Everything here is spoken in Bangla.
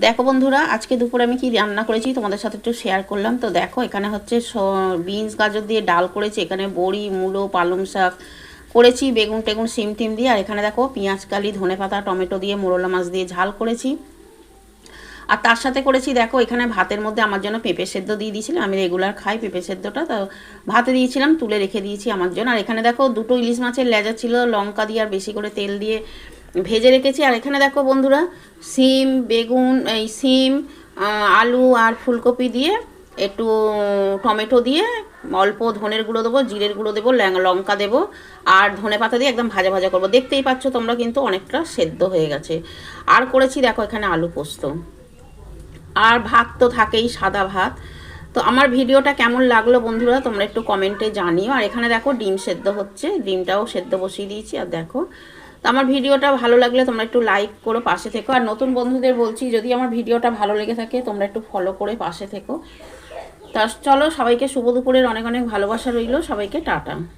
দেখো বন্ধুরা, আজকে দুপুরে আমি কি রান্না করেছি তোমাদের সাথে একটু শেয়ার করলাম। তো দেখো, এখানে হচ্ছে বিনস গাজর দিয়ে ডাল করেছি, এখানে বড়ি মূলো পালং শাক করেছি, বেগুন টেগুন সিম টিম দিয়ে, আর এখানে দেখো পেঁয়াজ কালি ধনেপাতা টমেটো দিয়ে মোরলা মাছ দিয়ে ঝাল করেছি। আর তার সাথে করেছি দেখো, এখানে ভাতের মধ্যে আমার জন্য পেঁপে সেদ্ধ দিয়ে দিয়েছিলাম, আমি রেগুলার খাই পেঁপে সেদ্ধটা, তো ভাতে দিয়েছিলাম, তুলে রেখে দিয়েছি আমার জন্য। আর এখানে দেখো দুটো ইলিশ মাছের লেজা ছিল, লঙ্কা দিয়ে আর বেশি করে তেল দিয়ে ভেজে রেখেছি। আর এখানে দেখো বন্ধুরা, সিম বেগুন এই সিম আলু আর ফুলকপি দিয়ে একটু টমেটো দিয়ে অল্প ধনের গুঁড়ো দেবো, জিরের গুঁড়ো দেবো, লঙ্কা দেবো আর ধনে পাতা দিয়ে একদম ভাজা ভাজা করবো। দেখতেই পাচ্ছ তোমরা, কিন্তু অনেকটা সেদ্ধ হয়ে গেছে। আর করেছি দেখো এখানে আলু পোস্ত। আর ভাত তো থাকেই, সাদা ভাত। তো আমার ভিডিওটা কেমন লাগলো বন্ধুরা তোমরা একটু কমেন্টে জানিও। আর এখানে দেখো ডিম সেদ্ধ হচ্ছে, ডিমটাও সেদ্ধ বসিয়ে দিয়েছি। আর দেখো, তো আমার ভিডিওটা ভালো লাগলে তোমরা একটু লাইক করো, পাশে থেকো। আর নতুন বন্ধুদের বলছি, যদি আমার ভিডিওটা ভালো লেগে থাকে তোমরা একটু ফলো করে পাশে থেকো। তা চলো, সবাইকে শুভ দুপুরের অনেক অনেক ভালোবাসা রইলো, সবাইকে টাটা।